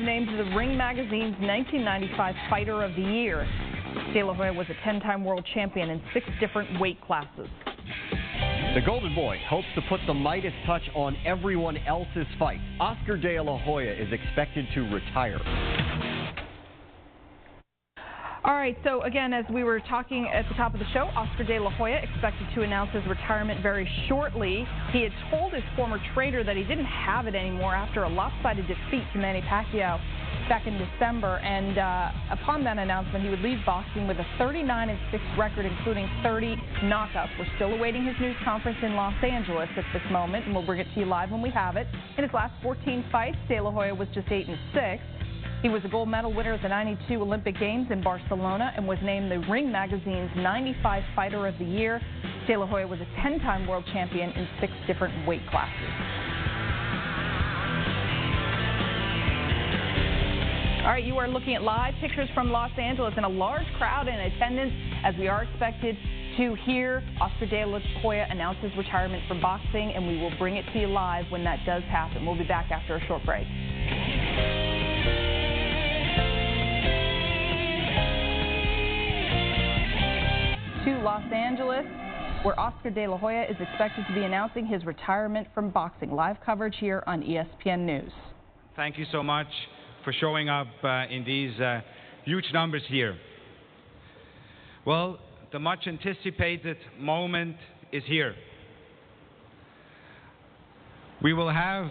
Named the Ring Magazine's 1995 Fighter of the Year. De La Hoya was a 10-time world champion in 6 different weight classes. The Golden Boy hopes to put the Midas touch on everyone else's fight. Oscar De La Hoya is expected to retire. All right, so again, as we were talking at the top of the show, Oscar De La Hoya expected to announce his retirement very shortly. He had told his former trainer that he didn't have it anymore after a lopsided defeat to Manny Pacquiao back in December, and upon that announcement, he would leave boxing with a 39-6 record, including 30 knockouts. We're still awaiting his news conference in Los Angeles at this moment, and we'll bring it to you live when we have it. In his last 14 fights, De La Hoya was just 8-6. He was a gold medal winner at the '92 Olympic Games in Barcelona and was named the Ring Magazine's 95 Fighter of the Year. De La Hoya was a 10-time world champion in 6 different weight classes. All right, you are looking at live pictures from Los Angeles and a large crowd in attendance as we are expected to hear Oscar De La Hoya announce his retirement from boxing, and we will bring it to you live when that does happen. We'll be back after a short break. To Los Angeles, where Oscar De La Hoya is expected to be announcing his retirement from boxing. Live coverage here on ESPN News. Thank you so much for showing up in these huge numbers here. Well, the much anticipated moment is here. We will have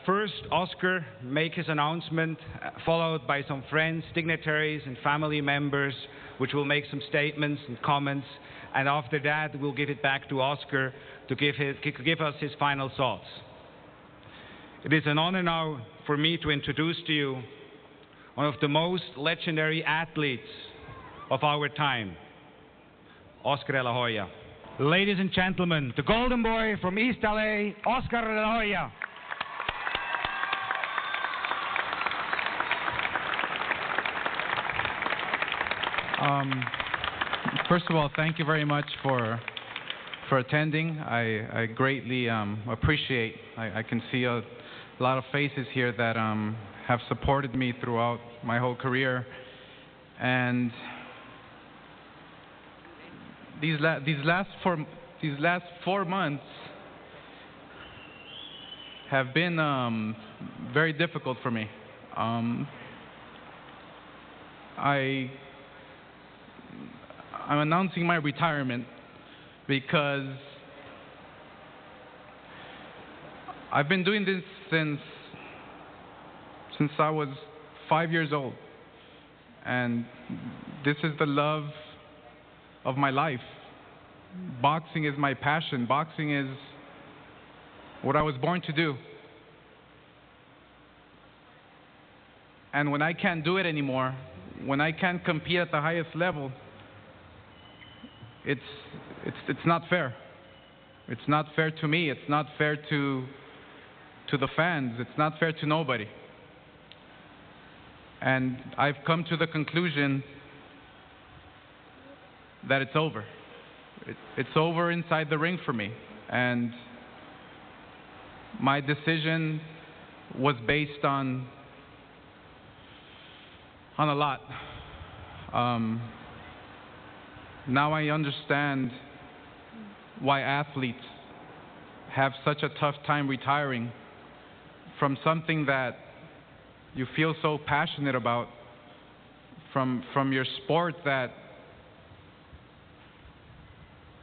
first Oscar make his announcement, followed by some friends, dignitaries, and family members, which will make some statements and comments. And after that, we'll give it back to Oscar to give us his final thoughts. It is an honor now for me to introduce to you one of the most legendary athletes of our time, Oscar De La Hoya. Ladies and gentlemen, the Golden Boy from East LA, Oscar De La Hoya. First of all, thank you very much for attending. I greatly appreciate. I can see a lot of faces here that have supported me throughout my whole career, and these last 4 months have been very difficult for me. I'm announcing my retirement because I've been doing this since I was 5 years old, and this is the love of my life. Boxing is my passion. Boxing is what I was born to do. And when I can't do it anymore, when I can't compete at the highest level, it's not fair. It's not fair to me. It's not fair to the fans. It's not fair to nobody. And I've come to the conclusion that it's over. It's over inside the ring for me. And my decision was based on a lot. Now I understand why athletes have such a tough time retiring from something that you feel so passionate about, from your sport that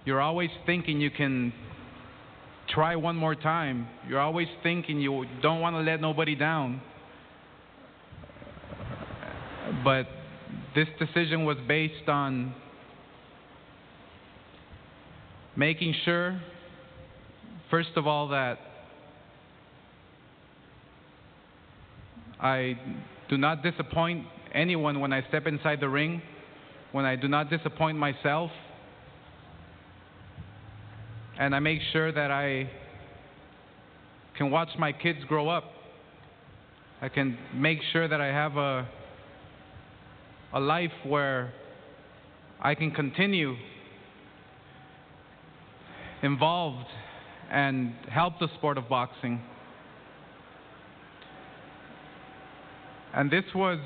you're always thinking you can try one more time. You're always thinking you don't want to let nobody down. But this decision was based on making sure, first of all, that I do not disappoint anyone when I step inside the ring, when I do not disappoint myself, and I make sure that I can watch my kids grow up. I can make sure that I have a life where I can continue involved and help the sport of boxing. And this was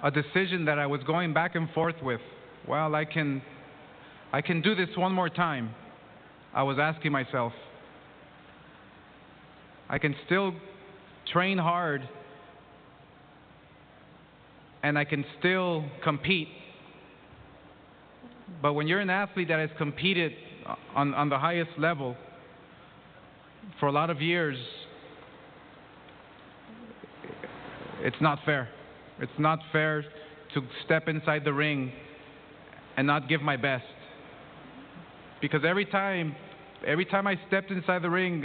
a decision that I was going back and forth with. Well, I can do this one more time. I was asking myself. I can still train hard and I can still compete. But when you're an athlete that has competed on the highest level for a lot of years, it's not fair. It's not fair to step inside the ring and not give my best. Because every time I stepped inside the ring,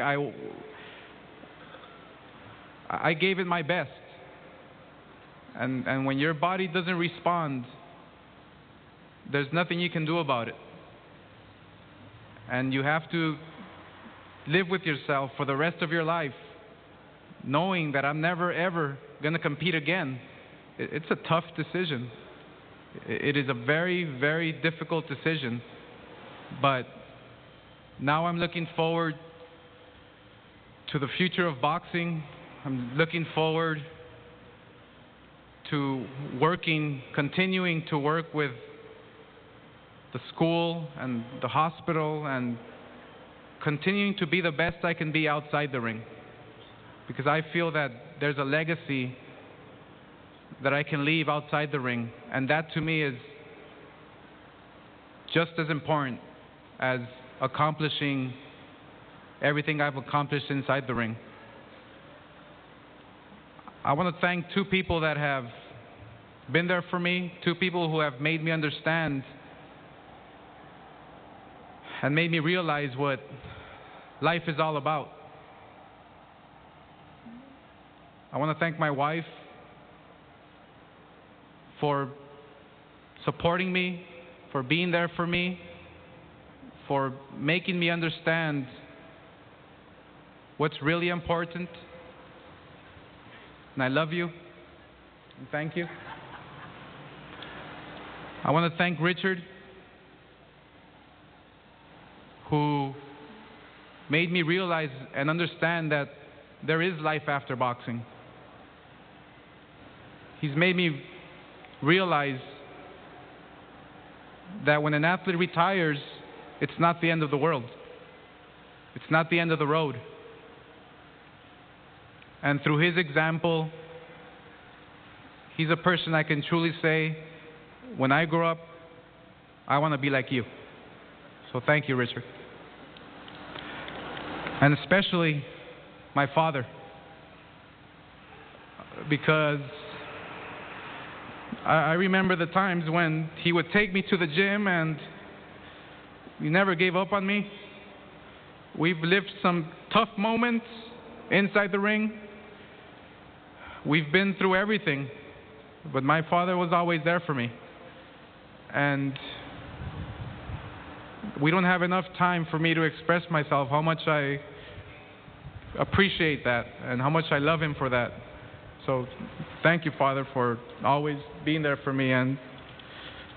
I gave it my best. And when your body doesn't respond, there's nothing you can do about it. And you have to live with yourself for the rest of your life, knowing that I'm never ever going to compete again. It's a tough decision. It is a very, very difficult decision. But now I'm looking forward to the future of boxing. I'm looking forward to continuing to work with the school and the hospital and continuing to be the best I can be outside the ring. Because I feel that there's a legacy that I can leave outside the ring. And that to me is just as important as accomplishing everything I've accomplished inside the ring. I want to thank two people that have been there for me, two people who have made me understand and made me realize what life is all about. I want to thank my wife for supporting me, for being there for me, for making me understand what's really important. And I love you. And thank you. I want to thank Richard, who made me realize and understand that there is life after boxing. He's made me realize that when an athlete retires, it's not the end of the world. It's not the end of the road. And through his example, he's a person I can truly say, when I grow up, I want to be like you. So thank you, Richard. And especially my father, because I remember the times when he would take me to the gym and he never gave up on me. We've lived some tough moments inside the ring. We've been through everything, but my father was always there for me. And we don't have enough time for me to express myself how much I appreciate that and how much I love him for that. So thank you, Father, for always being there for me, and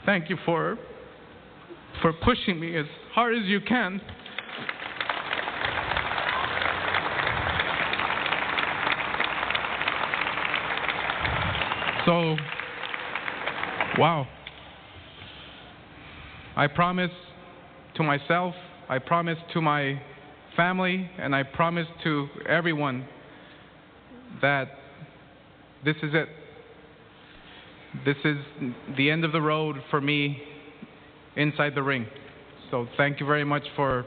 thank you for pushing me as hard as you can. So, wow. I promise to myself, I promise to my family, and I promise to everyone that this is it. This is the end of the road for me inside the ring. So thank you very much for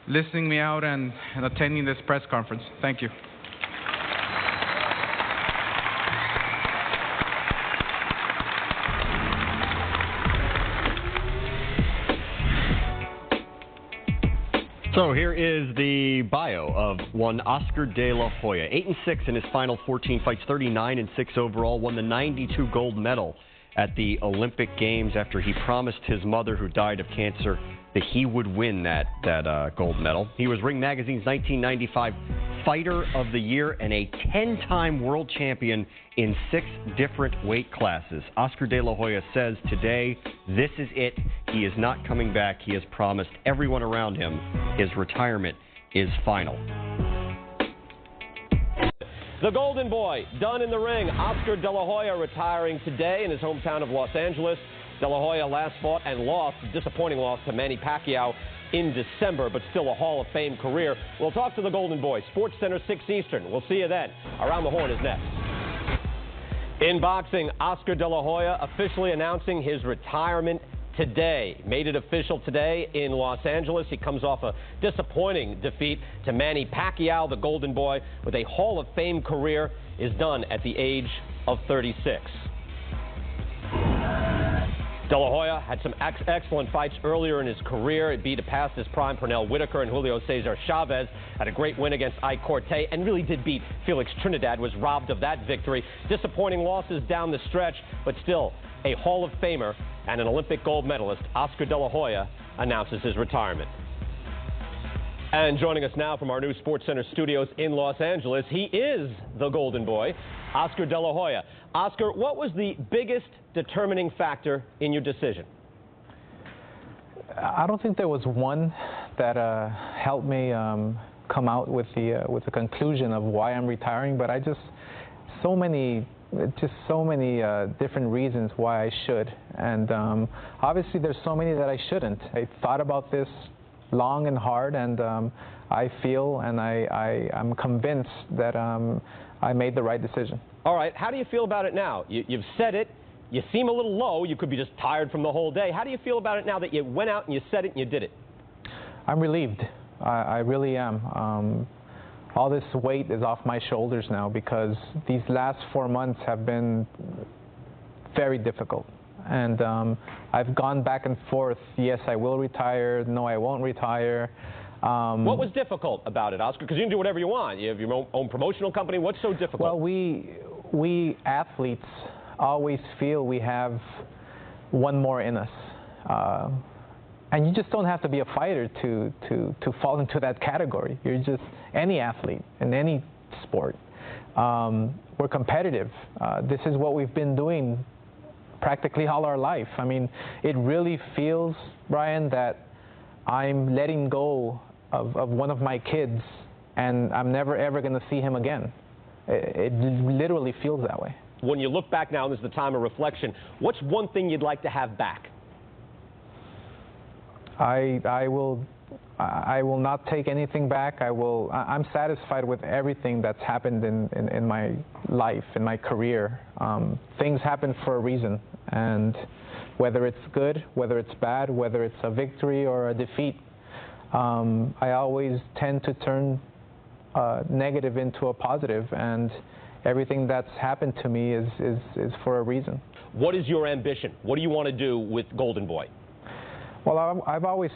listening me out and attending this press conference. Thank you. So here is the bio of one Oscar De La Hoya. 8-6 in his final 14 fights, 39-6 overall. Won the 92 gold medal at the Olympic Games after he promised his mother, who died of cancer, that he would win that gold medal. He was Ring Magazine's 1995 Fighter of the Year and a 10-time world champion in 6 different weight classes. Oscar De La Hoya says today, this is it. He is not coming back. He has promised everyone around him his retirement is final. The Golden Boy, done in the ring. Oscar De La Hoya retiring today in his hometown of Los Angeles. De La Hoya last fought and lost, a disappointing loss to Manny Pacquiao in December, but still a Hall of Fame career. We'll talk to the Golden Boy. Sports Center 6 Eastern. We'll see you then. Around the Horn is next. In boxing, Oscar De La Hoya officially announcing his retirement today. Made it official today in Los Angeles. He comes off a disappointing defeat to Manny Pacquiao. The Golden Boy, with a Hall of Fame career, is done at the age of 36. De La Hoya had some excellent fights earlier in his career. He beat past his prime Pernell Whitaker and Julio Cesar Chavez. Had a great win against Ike Corte and really did beat Felix Trinidad. Was robbed of that victory. Disappointing losses down the stretch, but still a Hall of Famer and an Olympic gold medalist. Oscar De La Hoya announces his retirement. And joining us now from our new Sports Center studios in Los Angeles, he is the Golden Boy, Oscar De La Hoya. Oscar, what was the biggest determining factor in your decision? I don't think there was one that helped me come out with the conclusion of why I'm retiring, but so many different reasons why I should, and obviously there's so many that I shouldn't. I thought about this long and hard, and I feel and I'm convinced that I made the right decision. All right, how do you feel about it now? You've said it. You seem a little low. You could be just tired from the whole day. How do you feel about it now that you went out and you said it and you did it? I'm relieved. I really am. All this weight is off my shoulders now because these last 4 months have been very difficult. And I've gone back and forth. Yes, I will retire. No, I won't retire. What was difficult about it, Oscar? Because you can do whatever you want. You have your own promotional company. What's so difficult? Well, we athletes always feel we have one more in us. And you just don't have to be a fighter to fall into that category. You're just any athlete in any sport. We're competitive. This is what we've been doing practically all our life. I mean, it really feels, Brian, that I'm letting go of one of my kids and I'm never ever going to see him again. It literally feels that way. When you look back now, and this is the time of reflection, what's one thing you'd like to have back? I will not take anything back. I'm satisfied with everything that's happened in my life, in my career. Things happen for a reason, and whether it's good, whether it's bad, whether it's a victory or a defeat, I always tend to turn negative into a positive, and everything that's happened to me is for a reason. What is your ambition? What do you want to do with Golden Boy? Well, I've always